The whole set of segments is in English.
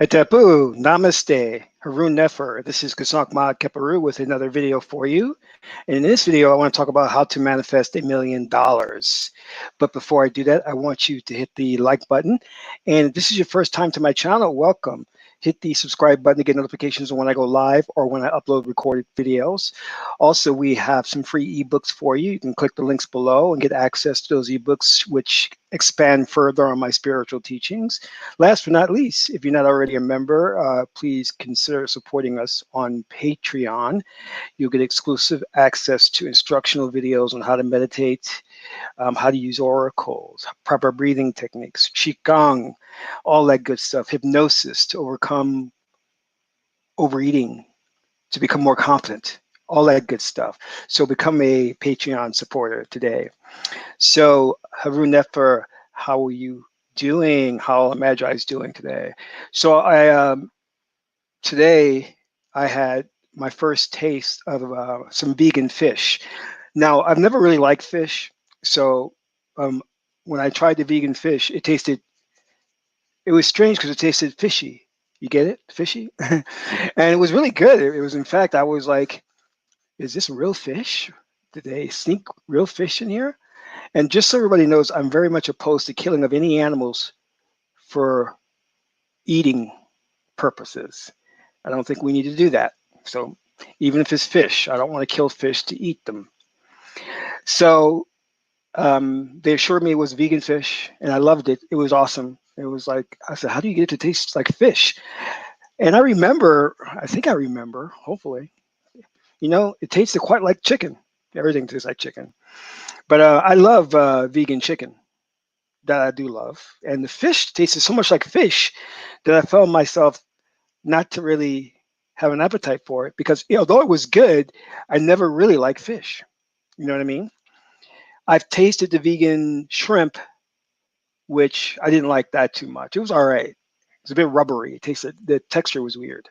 Etapu, Namaste, Harun Nefer. This is Kasank Mahad Keparu with another video for you. And in this video, I want to talk about how to manifest $1 million. But before I do that, I want you to hit the like button. And if this is your first time to my channel, welcome. Hit the subscribe button to get notifications when I go live or when I upload recorded videos. Also, we have some free ebooks for you. You can click the links below and get access to those ebooks, which expand further on my spiritual teachings. Last but not least, if you're not already a member, please consider supporting us on Patreon. You'll get exclusive access to instructional videos on how to meditate, how to use oracles, proper breathing techniques, qigong, all that good stuff, hypnosis to overcome overeating, to become more confident, all that good stuff. So become a Patreon supporter today. So Harun Nefer, how are you doing? How are Magi's doing today? So today I had my first taste of some vegan fish. Now, I've never really liked fish, so when I tried the vegan fish, it was strange because it tasted fishy. You get it? Fishy? And it was really good. It was, in fact, I was like, is this real fish? Did they sneak real fish in here? And just so everybody knows, I'm very much opposed to killing of any animals for eating purposes. I don't think we need to do that. So even if it's fish, I don't want to kill fish to eat them. So they assured me it was vegan fish, and I loved it. It was awesome. It was like, I said, how do you get it to taste like fish? And I think I remember, hopefully, it tasted quite like chicken. Everything tastes like chicken. But I love vegan chicken. That I do love. And the fish tasted so much like fish that I found myself not to really have an appetite for it because although it was good, I never really liked fish. You know what I mean? I've tasted the vegan shrimp, which I didn't like that too much. It was all right. It was a bit rubbery. The texture was weird.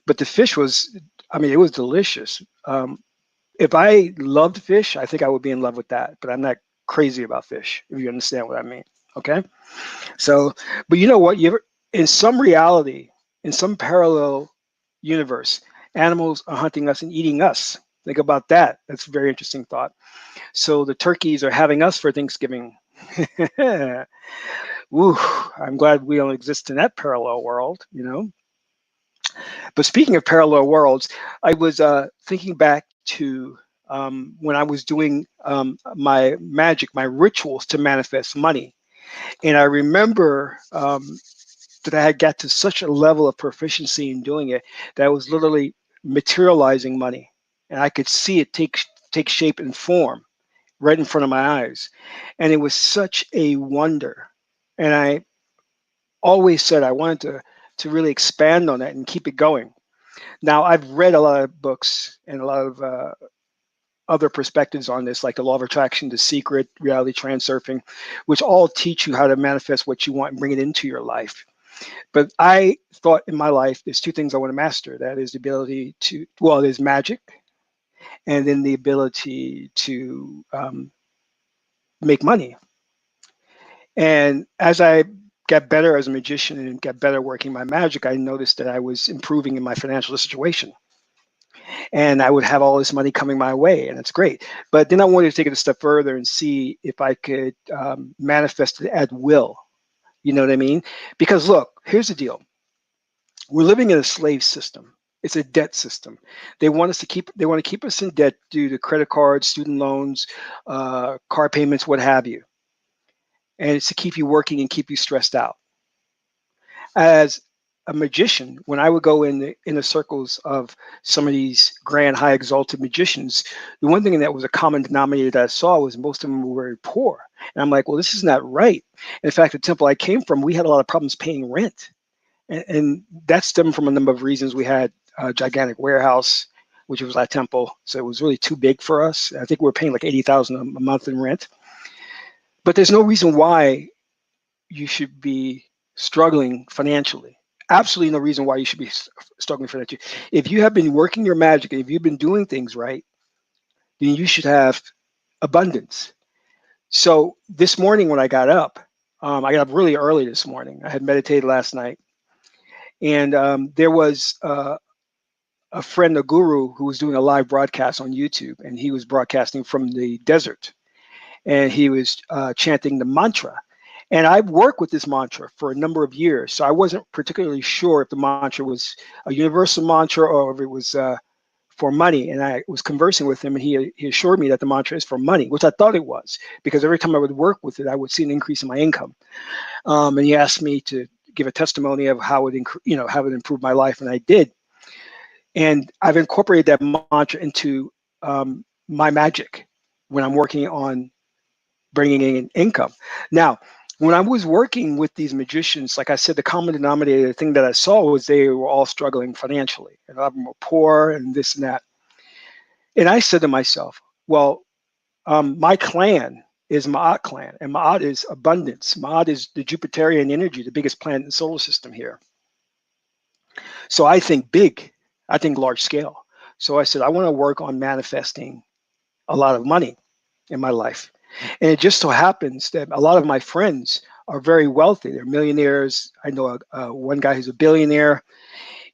But the fish was, it was delicious. If I loved fish, I think I would be in love with that. But I'm not crazy about fish, if you understand what I mean. Okay? So, but you know what? In some reality, in some parallel universe, animals are hunting us and eating us. Think about that. That's a very interesting thought. So the turkeys are having us for Thanksgiving. Woo, I'm glad we don't exist in that parallel world, But speaking of parallel worlds, I was thinking back to when I was doing my magic, my rituals to manifest money. And I remember that I had got to such a level of proficiency in doing it that I was literally materializing money. And I could see it take shape and form right in front of my eyes. And it was such a wonder. And I always said I wanted to really expand on that and keep it going. Now, I've read a lot of books and a lot of other perspectives on this, like the law of attraction, The Secret, reality transurfing, which all teach you how to manifest what you want and bring it into your life. But I thought in my life, there's two things I want to master. That is the ability there's magic, and then the ability to make money. And as I got better as a magician and got better working my magic, I noticed that I was improving in my financial situation. And I would have all this money coming my way, and it's great. But then I wanted to take it a step further and see if I could manifest it at will. You know what I mean? Because look, here's the deal. We're living in a slave system. It's a debt system. They want to keep us in debt due to credit cards, student loans, car payments, what have you. And it's to keep you working and keep you stressed out. As a magician, when I would go in the inner circles of some of these grand, high exalted magicians, the one thing that was a common denominator that I saw was most of them were very poor. And I'm like, well, this is not right. In fact, the temple I came from, we had a lot of problems paying rent. And that stemmed from a number of reasons. We had a gigantic warehouse, which was our temple. So it was really too big for us. I think we were paying like $80,000 a month in rent. But there's no reason why you should be struggling financially. Absolutely no reason why you should be struggling financially. If you have been working your magic, if you've been doing things right, then you should have abundance. So this morning when I got up really early this morning. I had meditated last night, and there was a friend, a guru, who was doing a live broadcast on YouTube, and he was broadcasting from the desert, and he was chanting the mantra. And I've worked with this mantra for a number of years, so I wasn't particularly sure if the mantra was a universal mantra or if it was for money. And I was conversing with him, and he assured me that the mantra is for money, which I thought it was, because every time I would work with it, I would see an increase in my income. And he asked me to give a testimony of how how it improved my life, and I did. And I've incorporated that mantra into my magic when I'm working on bringing in income. Now, when I was working with these magicians, like I said, the common denominator, the thing that I saw was they were all struggling financially, and a lot of them were poor and this and that. And I said to myself, well, my clan is Ma'at clan, and Ma'at is abundance. Ma'at is the Jupiterian energy, the biggest planet in the solar system here. So I think big, I think large scale. So I said, I want to work on manifesting a lot of money in my life. And it just so happens that a lot of my friends are very wealthy. They're millionaires. I know one guy who's a billionaire,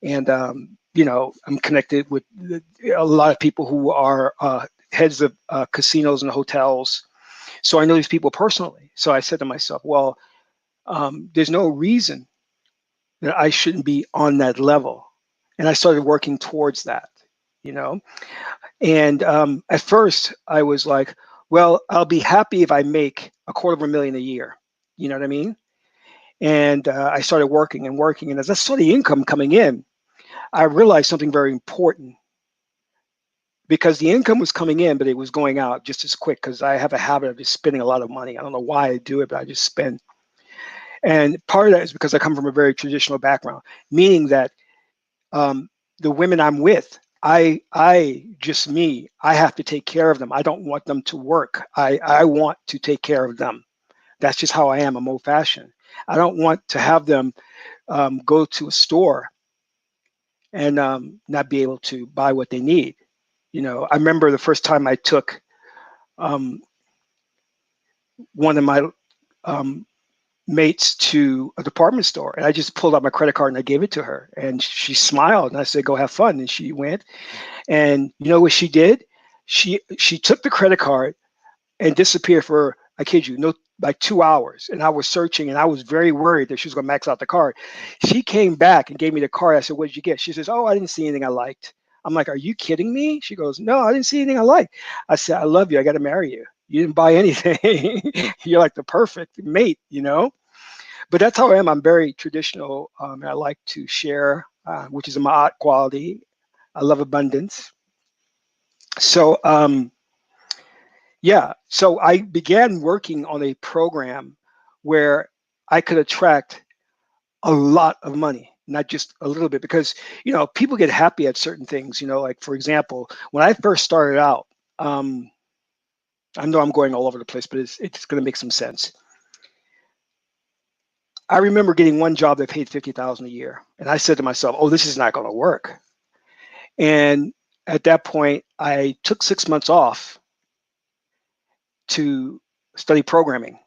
and I'm connected with a lot of people who are heads of casinos and hotels. So I know these people personally. So I said to myself, well, there's no reason that I shouldn't be on that level. And I started working towards that, you know. And at first, I was like, well, I'll be happy if I make $250,000 a year. You know what I mean? And I started working and working. And as I saw the income coming in, I realized something very important, because the income was coming in, but it was going out just as quick, because I have a habit of just spending a lot of money. I don't know why I do it, but I just spend. And part of that is because I come from a very traditional background, meaning that the women I'm with, I have to take care of them. I don't want them to work. I want to take care of them. That's just how I am. I'm old fashioned. I don't want to have them go to a store and not be able to buy what they need. I remember the first time I took one of my mates to a department store, and I just pulled out my credit card and I gave it to her, and she smiled, and I said, go have fun. And she went, and you know what she did? She took the credit card and disappeared for, I kid you, no, like 2 hours. And I was searching, and I was very worried that she was going to max out the card. She came back and gave me the card. I said, what did you get? She says, oh, I didn't see anything I liked. I'm like, are you kidding me? She goes, no, I didn't see anything I liked. I said, I love you. I got to marry you. You didn't buy anything. You're like the perfect mate, But that's how I am. I'm very traditional, and I like to share, which is my art quality. I love abundance. So, so I began working on a program where I could attract a lot of money, not just a little bit, because, people get happy at certain things, like, for example, when I first started out, I know I'm going all over the place, but it's going to make some sense. I remember getting one job that paid $50,000 a year, and I said to myself, "Oh, this is not going to work." And at that point, I took 6 months off to study programming,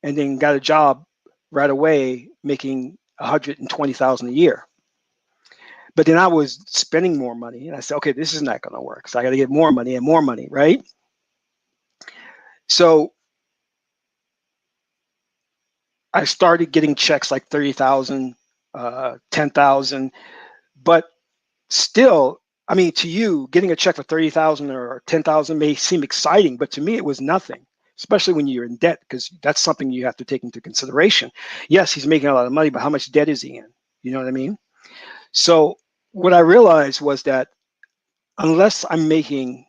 and then got a job right away making $120,000 a year. But then I was spending more money, and I said, "Okay, this is not going to work. So I got to get more money and more money, right?" So I started getting checks like 30,000, 10,000, but still, I mean, to you, getting a check for 30,000 or 10,000 may seem exciting, but to me, it was nothing, especially when you're in debt, because that's something you have to take into consideration. Yes, he's making a lot of money, but how much debt is he in? You know what I mean? So what I realized was that unless I'm making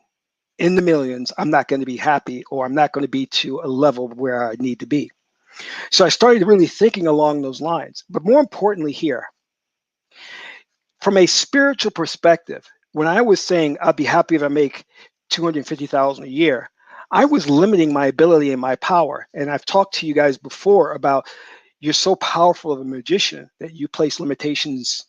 in the millions, I'm not going to be happy, or I'm not going to be to a level where I need to be. So I started really thinking along those lines. But more importantly here, from a spiritual perspective, when I was saying I'd be happy if I make 250,000 a year, I was limiting my ability and my power. And I've talked to you guys before about, you're so powerful of a magician that you place limitations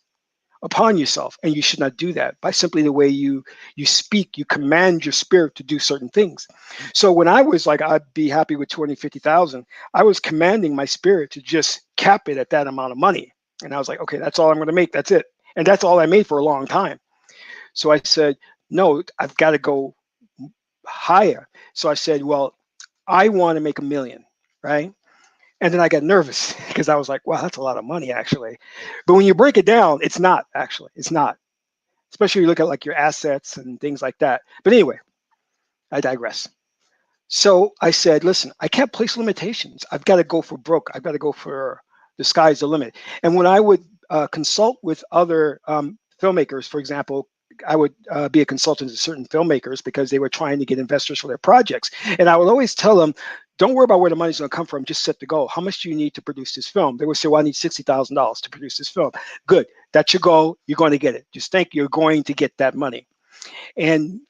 upon yourself, and you should not do that. By simply the way you speak, you command your spirit to do certain things. So when I was like, I'd be happy with 250,000, I was commanding my spirit to just cap it at that amount of money. And I was like, okay, that's all I'm going to make, that's it. And that's all I made for a long time. So I said, no, I've got to go higher. So I said, well, I want to make 1 million, right? And then I got nervous because I was like, wow, that's a lot of money actually. But when you break it down, it's not actually, it's not. Especially when you look at like your assets and things like that. But anyway, I digress. So I said, listen, I can't place limitations. I've got to go for broke. I've got to go for the sky's the limit. And when I would consult with other filmmakers, for example, I would be a consultant to certain filmmakers because they were trying to get investors for their projects. And I would always tell them, don't worry about where the money's going to come from. Just set the goal. How much do you need to produce this film? They would say, well, I need $60,000 to produce this film. Good. That's your goal. You're going to get it. Just think you're going to get that money. And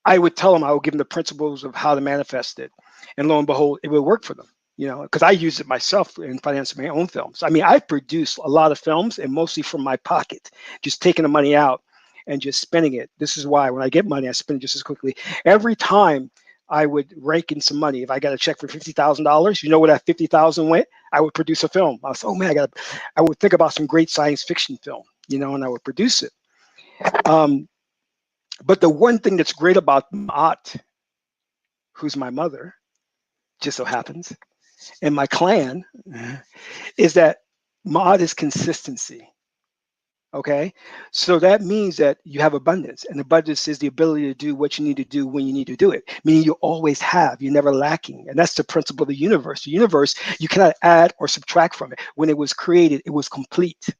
I would tell them, I would give them the principles of how to manifest it. And lo and behold, it would work for them, you know, because I use it myself in financing my own films. I mean, I've produced a lot of films and mostly from my pocket, just taking the money out and just spending it. This is why when I get money, I spend it just as quickly. Every time I would rake in some money. If I got a check for $50,000, you know where that 50,000 went? I would produce a film. I was, oh man, I would think about some great science fiction film, you know, and I would produce it. But the one thing that's great about Maat, who's my mother, just so happens, and my clan, is that Maat is consistency. Okay, so that means that you have abundance, and abundance is the ability to do what you need to do when you need to do it, meaning you always have, you're never lacking. And that's the principle of the universe. The universe, you cannot add or subtract from it. When it was created, it was complete.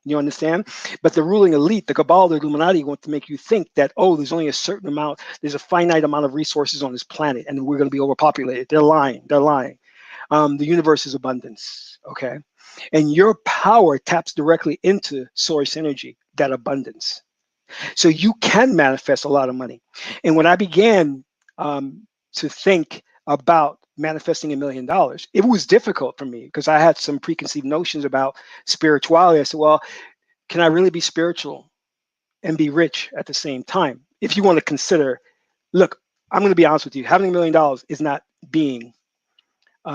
You understand? But the ruling elite, the cabal, the Illuminati, want to make you think that, oh, there's only a certain amount, there's a finite amount of resources on this planet, and we're going to be overpopulated. They're lying. They're lying. The universe is abundance. Okay. And your power taps directly into source energy, that abundance. So you can manifest a lot of money. And when I began to think about manifesting $1 million, it was difficult for me because I had some preconceived notions about spirituality. I said, well, can I really be spiritual and be rich at the same time? If you want to consider, look, I'm going to be honest with you, having $1 million is not being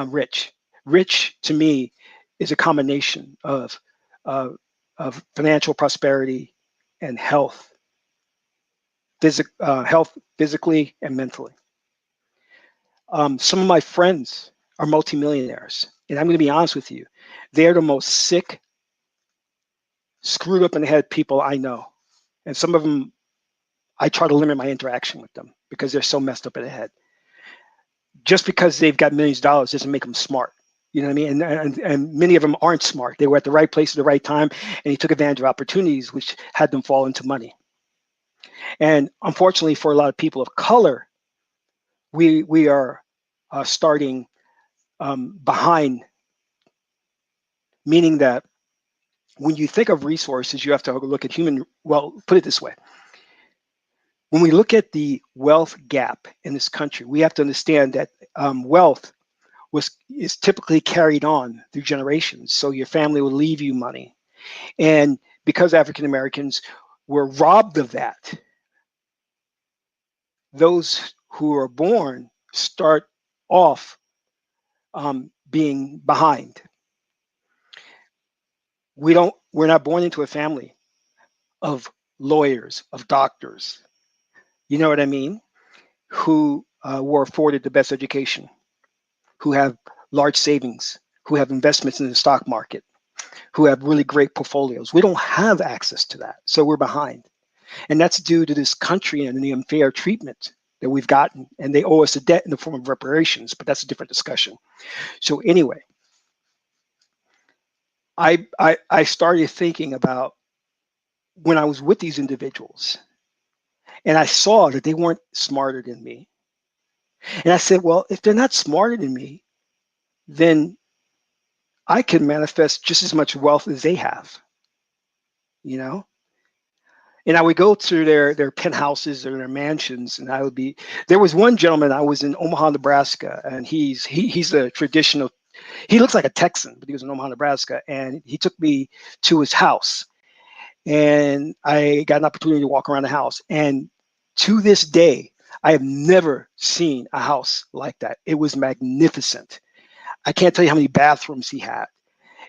rich. Rich to me is a combination of financial prosperity and health, health physically and mentally. Some of my friends are multimillionaires, and I'm going to be honest with you, they're the most sick, screwed up in the head people I know. And some of them, I try to limit my interaction with them because they're so messed up in the head. Just because they've got millions of dollars doesn't make them smart. You know what I mean? And many of them aren't smart. They were at the right place at the right time, and he took advantage of opportunities which had them fall into money. And unfortunately, for a lot of people of color, we are starting behind, meaning that when you think of resources, you have to look at human, well, put it this way. When we look at the wealth gap in this country, we have to understand that wealth is typically carried on through generations. So your family will leave you money. And because African Americans were robbed of that, those who are born start off being behind. We're not born into a family of lawyers, of doctors, you know what I mean, who were afforded the best education, who have large savings, who have investments in the stock market, who have really great portfolios. We don't have access to that, so we're behind. And that's due to this country and the unfair treatment that we've gotten, and they owe us a debt in the form of reparations, but that's a different discussion. So anyway, I started thinking about when I was with these individuals, and I saw that they weren't smarter than me. And I said, well, if they're not smarter than me, then I can manifest just as much wealth as they have, you know? And I would go to their penthouses or their mansions, and I would be, there was one gentleman, I was in Omaha, Nebraska, and he's a traditional He looks like a Texan, but he was in Omaha, Nebraska, and he took me to his house, and I got an opportunity to walk around the house. And to this day, I have never seen a house like that. It was magnificent. I can't tell you how many bathrooms he had,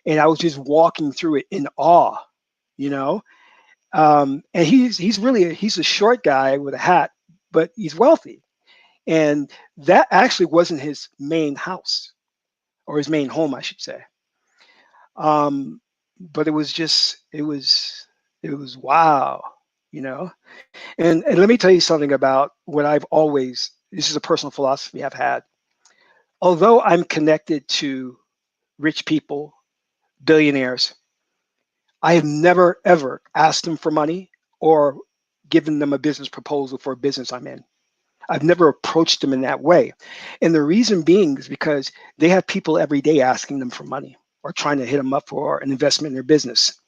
and I was just walking through it in awe, you know. And he's a short guy with a hat, but he's wealthy. And that actually wasn't his main house, or his main home, I should say. Um, but it was wow, you know. And let me tell you something about what I've always. This is a personal philosophy I've had. Although I'm connected to rich people, billionaires, I have never ever asked them for money or given them a business proposal for a business I'm in. I've never approached them in that way. And the reason being is because they have people every day asking them for money or trying to hit them up for an investment in their business.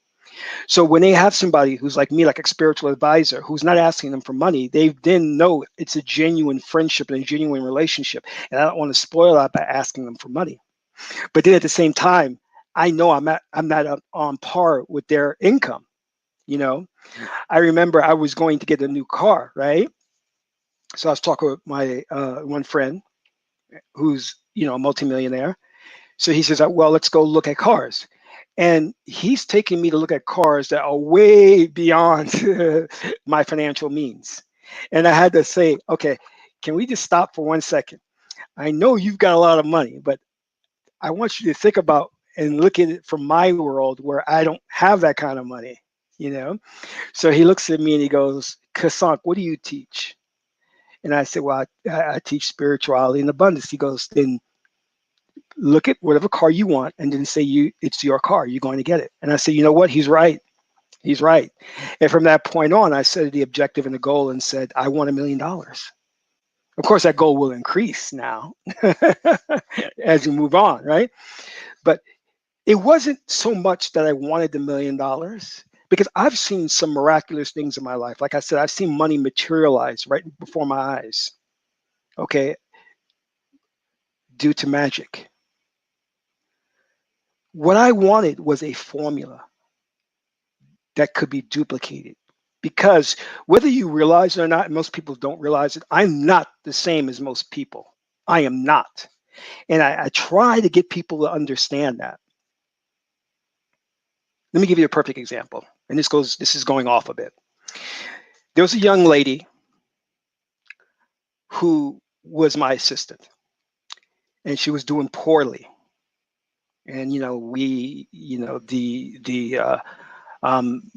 So when they have somebody who's like me, like a spiritual advisor, who's not asking them for money, they then know it's a genuine friendship and a genuine relationship. And I don't want to spoil that by asking them for money. But then at the same time, I know I'm not on par with their income. You know, I remember I was going to get a new car, right? So I was talking with my one friend who's a multimillionaire. So he says, well, let's go look at cars. And he's taking me to look at cars that are way beyond my financial means. And I had to say, okay, can we just stop for 1 second? I know you've got a lot of money, but I want you to think about and look at it from my world where I don't have that kind of money, you know? So he looks at me and he goes, Kasank, what do you teach? And I said, well, I teach spirituality and abundance. He goes, then look at whatever car you want and then say it's your car. You're going to get it. And I said, you know what? He's right. He's right. And from that point on, I set the objective and the goal and said, I want $1 million. Of course, that goal will increase now as you move on, right? But it wasn't so much that I wanted the $1 million, because I've seen some miraculous things in my life. Like I said, I've seen money materialize right before my eyes, okay, due to magic. What I wanted was a formula that could be duplicated. Because whether you realize it or not, and most people don't realize it, I'm not the same as most people. I am not. And I try to get people to understand that. Let me give you a perfect example. And this is going off a bit. There was a young lady who was my assistant, and she was doing poorly. And um,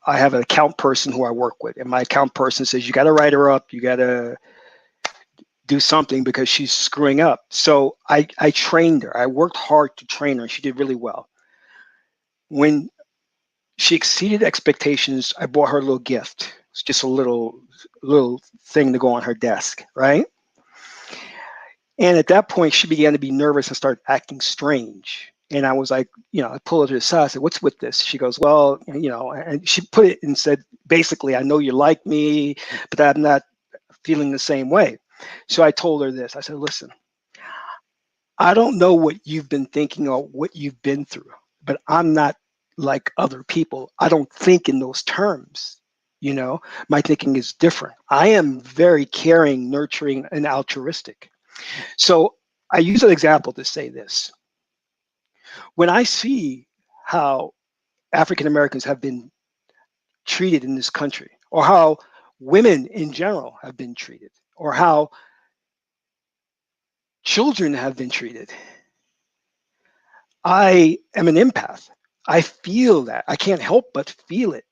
I have an account person who I work with, and my account person says, you got to write her up. You got to do something because she's screwing up. So I trained her. I worked hard to train her. She did really well. When she exceeded expectations, I bought her a little gift. It's just a little thing to go on her desk, right? And at that point, she began to be nervous and start acting strange. And I was like, I pulled her to the side. I said, what's with this? She goes, well, and she put it and said, basically, I know you like me, but I'm not feeling the same way. So I told her this. I said, listen, I don't know what you've been thinking or what you've been through, but I'm not like other people. I don't think in those terms. My thinking is different. I am very caring, nurturing, and altruistic. So I use an example to say this. When I see how African Americans have been treated in this country, or how women in general have been treated, or how children have been treated, I am an empath. I feel that. I can't help but feel it.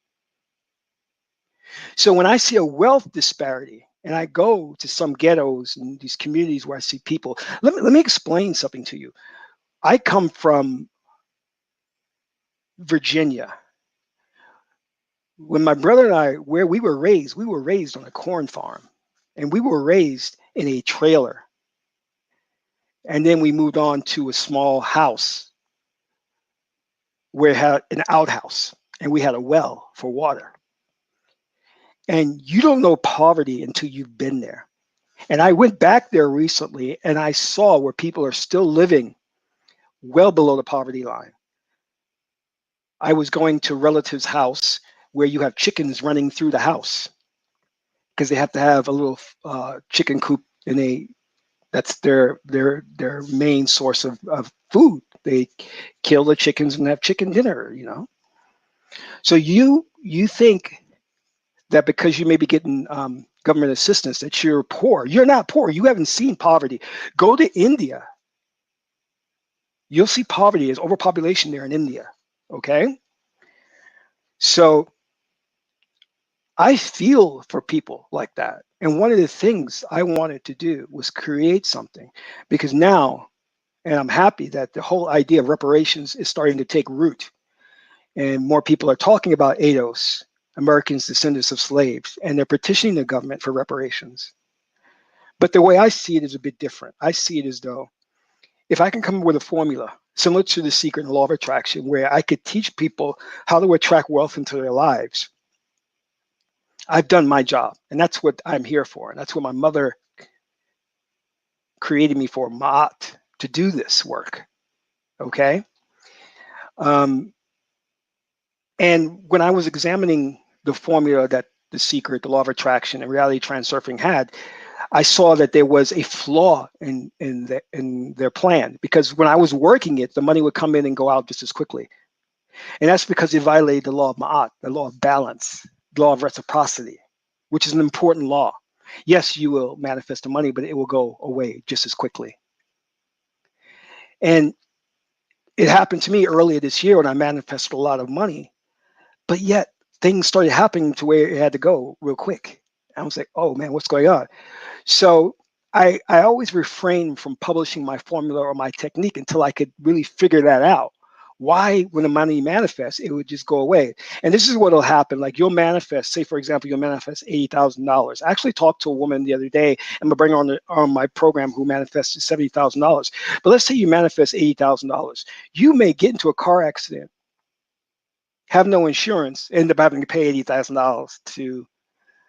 So when I see a wealth disparity, and I go to some ghettos and these communities where I see people, let me explain something to you. I come from Virginia. When my brother and I, where we were raised on a corn farm, and we were raised in a trailer. And then we moved on to a small house where it had an outhouse, and we had a well for water. And you don't know poverty until you've been there. And I went back there recently and I saw where people are still living well below the poverty line. I was going to a relative's house where you have chickens running through the house because they have to have a little chicken coop, and that's their main source of food. They kill the chickens and have chicken dinner, you know. So you think that because you may be getting government assistance that you're poor. You're not poor. You haven't seen poverty. Go to India. You'll see poverty as overpopulation there in India. Okay. So I feel for people like that. And one of the things I wanted to do was create something, because now, and I'm happy that the whole idea of reparations is starting to take root, and more people are talking about ADOS, Americans Descendants of Slaves, and they're petitioning the government for reparations. But the way I see it is a bit different. I see it as though if I can come up with a formula similar to the secret and law of attraction, where I could teach people how to attract wealth into their lives, I've done my job. And that's what I'm here for. And that's what my mother created me for, Ma'at, to do this work. Okay. Um, and when I was examining the formula that the secret, the law of attraction, and reality transurfing had, I saw that there was a flaw in their plan, because when I was working it, the money would come in and go out just as quickly. And that's because it violated the law of Ma'at, the law of balance, the law of reciprocity, which is an important law. Yes, you will manifest the money, but it will go away just as quickly. And it happened to me earlier this year when I manifested a lot of money, but yet things started happening to where it had to go real quick. I was like, oh man, what's going on? So I always refrain from publishing my formula or my technique until I could really figure that out. Why, when the money manifests, it would just go away. And this is what will happen. Like you'll manifest, say, for example, you'll manifest $80,000. I actually talked to a woman the other day. I'm going to bring her on my program who manifested $70,000. But let's say you manifest $80,000. You may get into a car accident, have no insurance, end up having to pay $80,000 to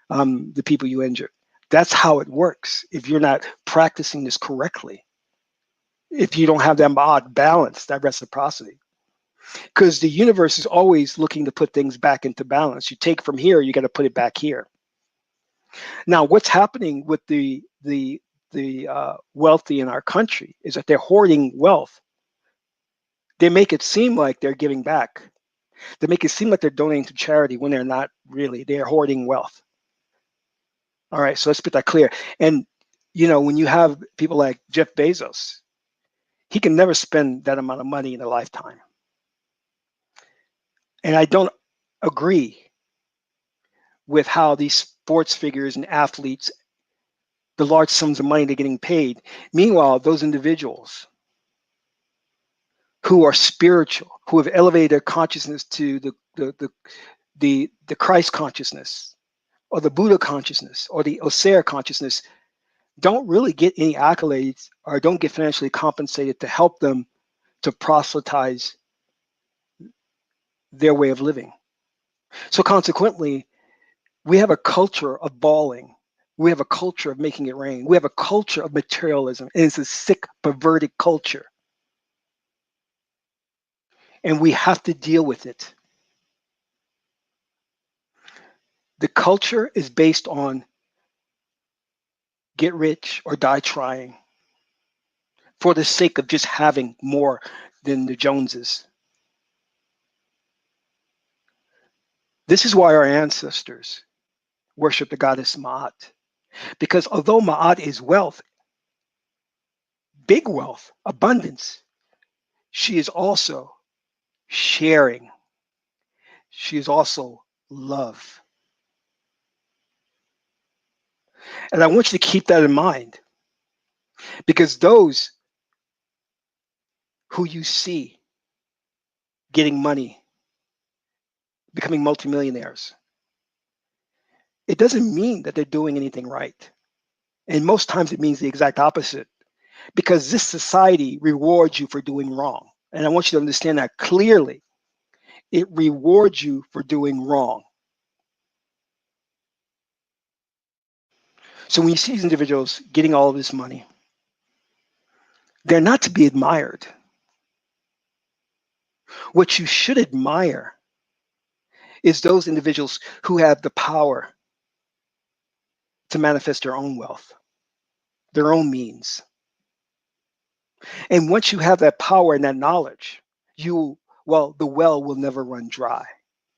the people you injured. That's how it works if you're not practicing this correctly. If you don't have that odd balance, that reciprocity. Because the universe is always looking to put things back into balance. You take from here, you got to put it back here. Now, what's happening with the wealthy in our country is that they're hoarding wealth. They make it seem like they're giving back. They make it seem like they're donating to charity when they're not really. They're hoarding wealth. All right, so let's put that clear. And you know, when you have people like Jeff Bezos, he can never spend that amount of money in a lifetime. And I don't agree with how these sports figures and athletes, the large sums of money they're getting paid. Meanwhile, those individuals who are spiritual, who have elevated their consciousness to the Christ consciousness, or the Buddha consciousness, or the Osir consciousness, don't really get any accolades or don't get financially compensated to help them to proselytize their way of living. So consequently, we have a culture of bawling. We have a culture of making it rain. We have a culture of materialism. And it's a sick, perverted culture. And we have to deal with it. The culture is based on get rich or die trying for the sake of just having more than the Joneses. This is why our ancestors worship the goddess Ma'at. Because although Ma'at is wealth, big wealth, abundance, she is also sharing. She is also love. And I want you to keep that in mind, because those who you see getting money, becoming multimillionaires, it doesn't mean that they're doing anything right. And most times it means the exact opposite, because this society rewards you for doing wrong. And I want you to understand that clearly. It rewards you for doing wrong. So when you see these individuals getting all of this money, they're not to be admired. What you should admire is those individuals who have the power to manifest their own wealth, their own means. And once you have that power and that knowledge, the well will never run dry.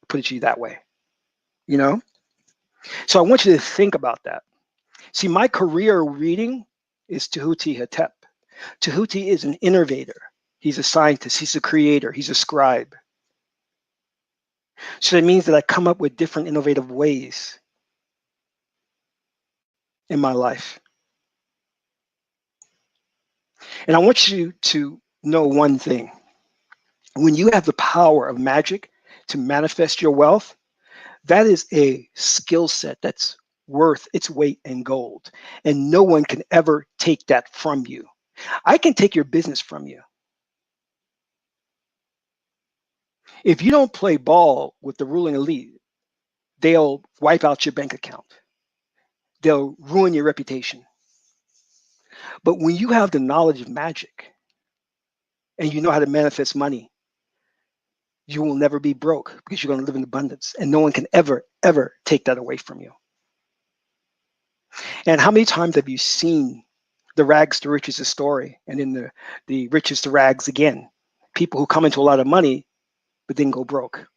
Put it to you that way, you know? So I want you to think about that. See, my career reading is Tahuti Hatep. Tahuti is an innovator. He's a scientist. He's a creator. He's a scribe. So that means that I come up with different innovative ways in my life. And I want you to know one thing. When you have the power of magic to manifest your wealth, that is a skill set that's worth its weight in gold. And no one can ever take that from you. I can take your business from you. If you don't play ball with the ruling elite, they'll wipe out your bank account. They'll ruin your reputation. But when you have the knowledge of magic and you know how to manifest money, you will never be broke because you're going to live in abundance. And no one can ever, ever take that away from you. And how many times have you seen the rags to riches story and then the riches to rags again? People who come into a lot of money, but then go broke.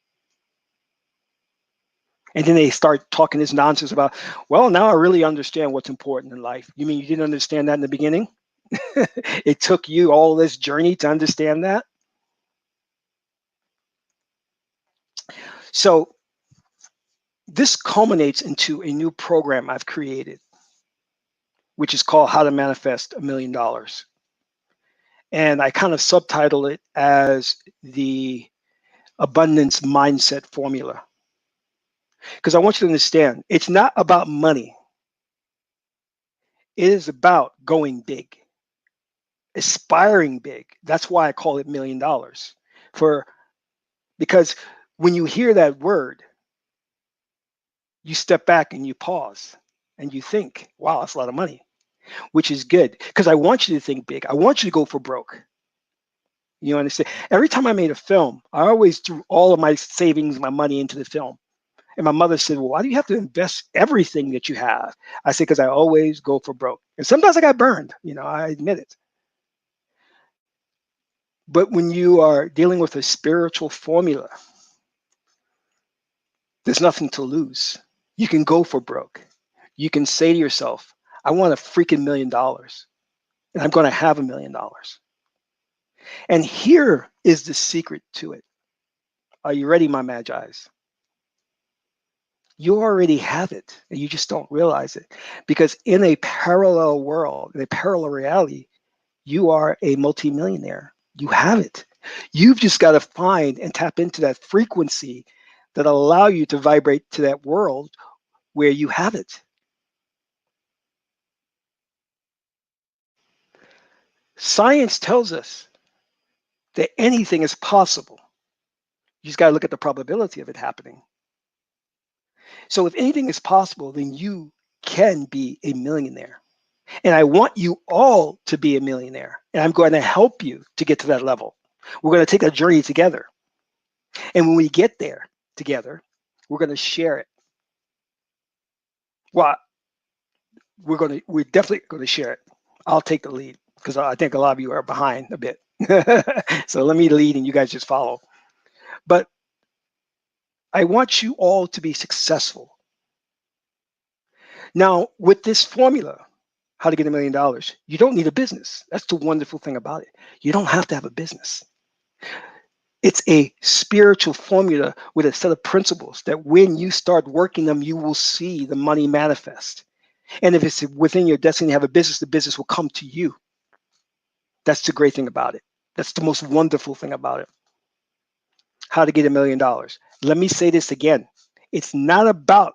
And then they start talking this nonsense about, well, now I really understand what's important in life. You mean you didn't understand that in the beginning? It took you all this journey to understand that? So this culminates into a new program I've created, which is called How to Manifest $1 Million. And I kind of subtitle it as the abundance mindset formula. Because I want you to understand, it's not about money. It is about going big, aspiring big. That's why I call it $1 million. Because when you hear that word, you step back and you pause and you think, wow, that's a lot of money, which is good. Because I want you to think big. I want you to go for broke. You understand? Every time I made a film, I always threw all of my savings, my money into the film. And my mother said, well, why do you have to invest everything that you have? I said, because I always go for broke. And sometimes I got burned, I admit it. But when you are dealing with a spiritual formula, there's nothing to lose. You can go for broke. You can say to yourself, I want a freaking $1 million, and I'm going to have $1 million. And here is the secret to it. Are you ready, my Magi's? You already have it, and you just don't realize it. Because in a parallel world, in a parallel reality, you are a multimillionaire. You have it. You've just got to find and tap into that frequency that allow you to vibrate to that world where you have it. Science tells us that anything is possible. You just got to look at the probability of it happening. So if anything is possible, then you can be a millionaire. And I want you all to be a millionaire. And I'm going to help you to get to that level. We're going to take a journey together. And when we get there together, we're going to share it. Well, we're definitely going to share it. I'll take the lead because I think a lot of you are behind a bit. So let me lead and you guys just follow. But I want you all to be successful. Now, with this formula, how to get $1 million, you don't need a business. That's the wonderful thing about it. You don't have to have a business. It's a spiritual formula with a set of principles that when you start working them, you will see the money manifest. And if it's within your destiny to have a business, the business will come to you. That's the great thing about it. That's the most wonderful thing about it. How to get $1 million. Let me say this again. It's not about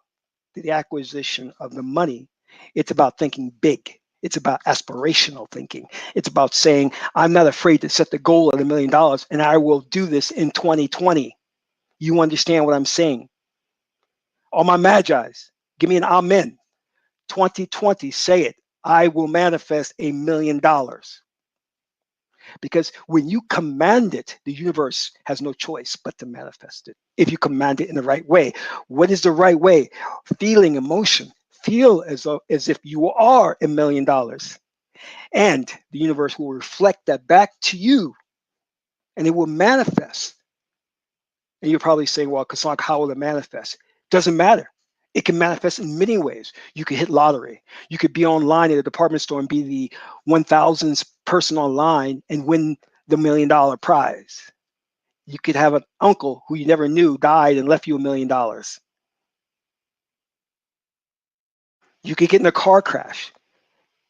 the acquisition of the money. It's about thinking big. It's about aspirational thinking. It's about saying, I'm not afraid to set the goal at $1 million and I will do this in 2020. You understand what I'm saying? All my Magi's, give me an amen. 2020, say it. I will manifest $1 million. Because when you command it, the universe has no choice but to manifest it. If you command it in the right way. What is the right way? Feeling emotion. Feel as if you are $1,000,000. And the universe will reflect that back to you, and it will manifest. And you're probably saying, well, Kasank, how will it manifest? Doesn't matter. It can manifest in many ways. You could hit lottery. You could be online at a department store and be the 1,000th person online and win the $1,000,000 prize. You could have an uncle who you never knew died and left you $1,000,000. You could get in a car crash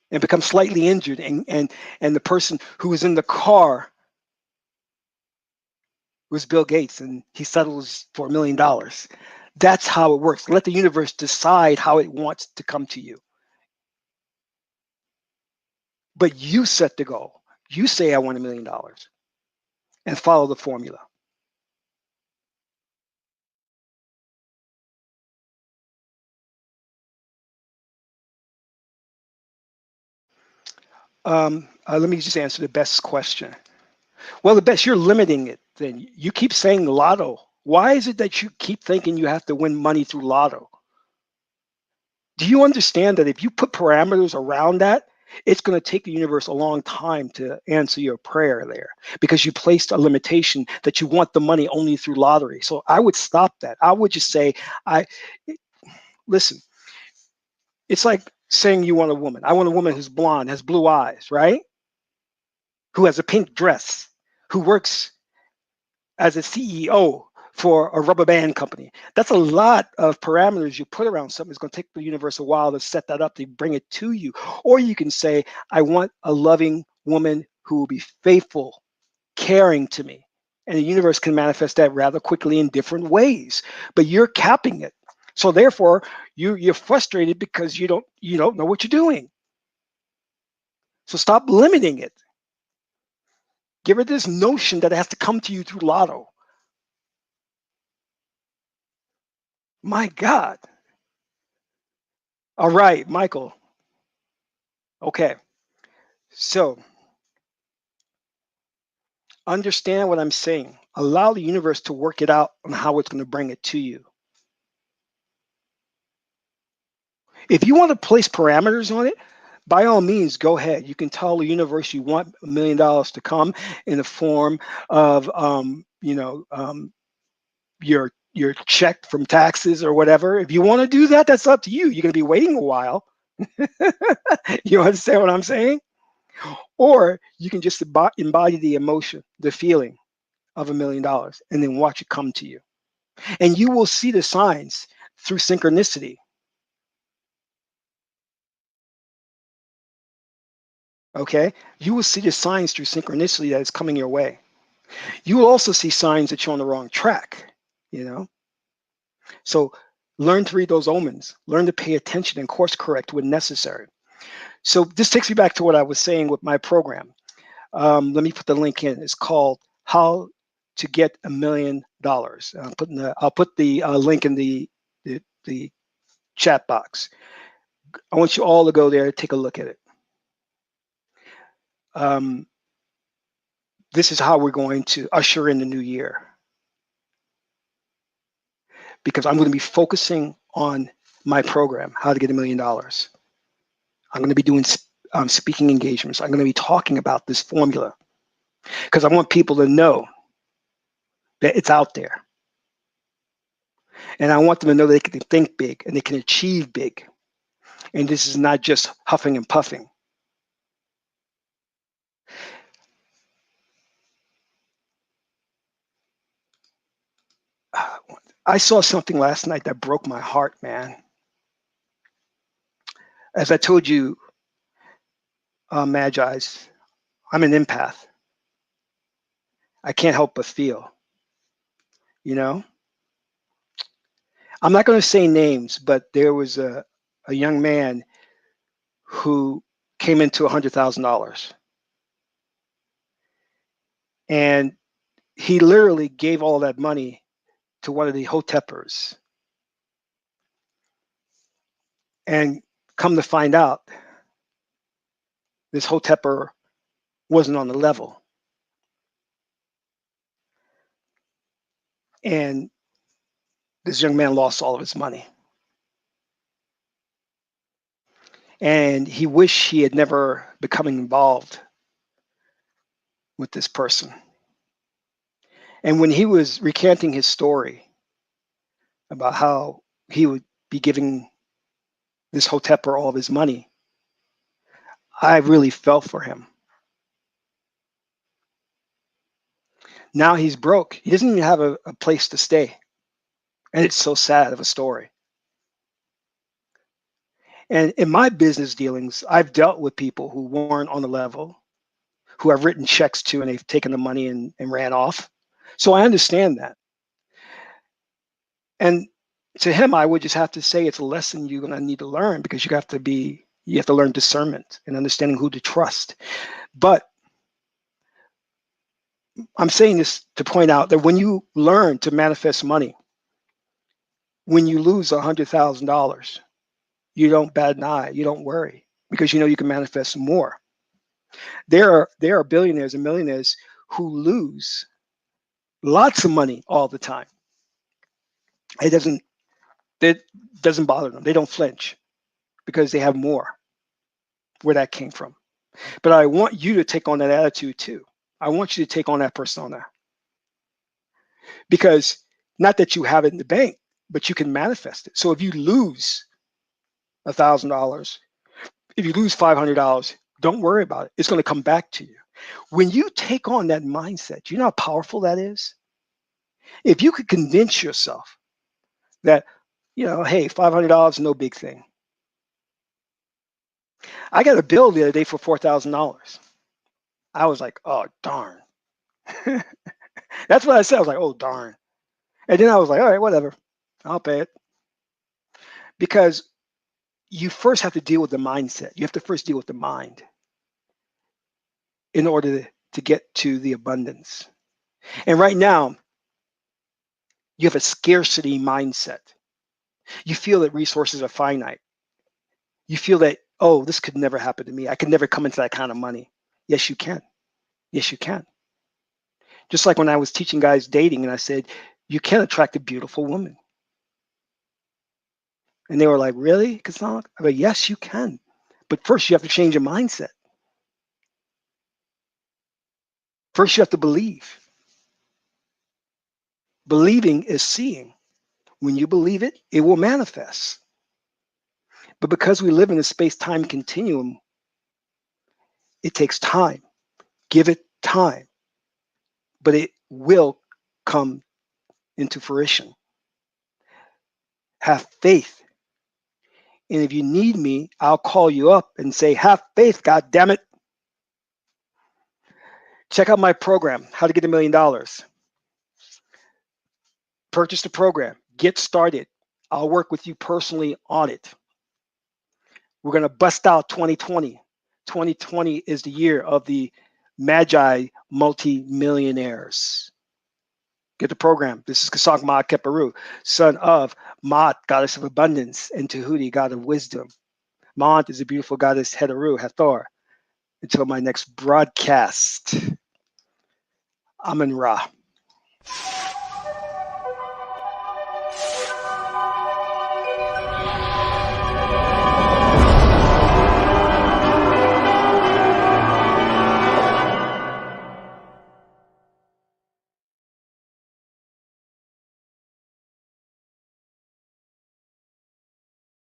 and become slightly injured, and the person who was in the car was Bill Gates, and he settles for $1,000,000. That's how it works. Let the universe decide how it wants to come to you. But you set the goal. You say, I want $1,000,000, and follow the formula. Let me just answer the best question. Well, the best, you're limiting it. Then you keep saying lotto. Why is it that you keep thinking you have to win money through lotto? Do you understand that if you put parameters around that, it's going to take the universe a long time to answer your prayer there, because you placed a limitation that you want the money only through lottery. So I would stop that. I would just say, I listen, it's like saying you want a woman. I want a woman who's blonde, has blue eyes, right? Who has a pink dress, who works as a CEO for a rubber band company. That's a lot of parameters you put around something. It's going to take the universe a while to set that up, to bring it to you. Or you can say, I want a loving woman who will be faithful, caring to me. And the universe can manifest that rather quickly in different ways. But you're capping it. So therefore, you're frustrated because you don't know what you're doing. So stop limiting it. Give her this notion that it has to come to you through lotto. My God. All right, Michael. Okay. So understand what I'm saying. Allow the universe to work it out on how it's going to bring it to you. If you want to place parameters on it, by all means, go ahead. You can tell the universe you want $1,000,000 to come in the form of, your check from taxes or whatever. If you want to do that, that's up to you. You're going to be waiting a while. You understand what I'm saying? Or you can just embody the emotion, the feeling of $1,000,000, and then watch it come to you. And you will see the signs through synchronicity. Okay? You will see the signs through synchronicity that is coming your way. You will also see signs that you're on the wrong track, you know? So learn to read those omens, learn to pay attention and course correct when necessary. So this takes me back to what I was saying with my program. Let me put the link in. It's called How to Get $1,000,000. I'll put the link in the chat box. I want you all to go there and take a look at it. Um, this is how we're going to usher in the new year, because I'm going to be focusing on my program, How to Get $1,000,000. I'm going to be doing speaking engagements. I'm going to be talking about this formula because I want people to know that it's out there. And I want them to know they can think big and they can achieve big. And this is not just huffing and puffing. I saw something last night that broke my heart, man. As I told you, Magi's, I'm an empath. I can't help but feel, you know? I'm not going to say names, but there was a young man who came into $100,000, and he literally gave all that money to one of the hotepers. And come to find out, this hotepper wasn't on the level. And this young man lost all of his money. And he wished he had never become involved with this person. And when he was recanting his story about how he would be giving this Hotepper all of his money, I really felt for him. Now he's broke. He doesn't even have a place to stay. And it's so sad of a story. And in my business dealings, I've dealt with people who weren't on the level, who I've written checks to and they've taken the money and ran off. So I understand that. And to him, I would just have to say it's a lesson you're going to need to learn, because you have to learn discernment and understanding who to trust. But I'm saying this to point out that when you learn to manifest money, when you lose $100,000, you don't bat an eye, you don't worry, because you know you can manifest more. There are billionaires and millionaires who lose lots of money all the time. It doesn't bother them. They don't flinch because they have more where that came from. But I want you to take on that attitude too. I want you to take on that persona, because not that you have it in the bank, but you can manifest it. So if you lose $1,000, if you lose $500, don't worry about it. It's going to come back to you. When you take on that mindset, you know how powerful that is? If you could convince yourself that, hey, $500 no big thing. I got a bill the other day for $4,000. I was like, oh, darn. That's what I said. I was like, oh, darn. And then I was like, all right, whatever. I'll pay it. Because you first have to deal with the mindset. You have to first deal with the mind in order to get to the abundance. And right now, you have a scarcity mindset. You feel that resources are finite. You feel that, oh, this could never happen to me. I could never come into that kind of money. Yes, you can. Yes, you can. Just like when I was teaching guys dating and I said, you can attract a beautiful woman. And they were like, really, Kasana? I go, yes, you can. But first you have to change your mindset. First you have to believe. Believing is seeing. When you believe it, it will manifest. But because we live in a space-time continuum, it takes time. Give it time. But it will come into fruition. Have faith. And if you need me, I'll call you up and say, have faith, God damn it. Check out my program, How to Get $1 Million. Purchase the program. Get started. I'll work with you personally on it. We're going to bust out 2020. 2020 is the year of the Magi multi-millionaires. Get the program. This is Kasak Ma Keperu, son of Maat, goddess of abundance, and Tahuti, god of wisdom. Maat is a beautiful goddess, Heteru, Hathor. Until my next broadcast, Amun Ra.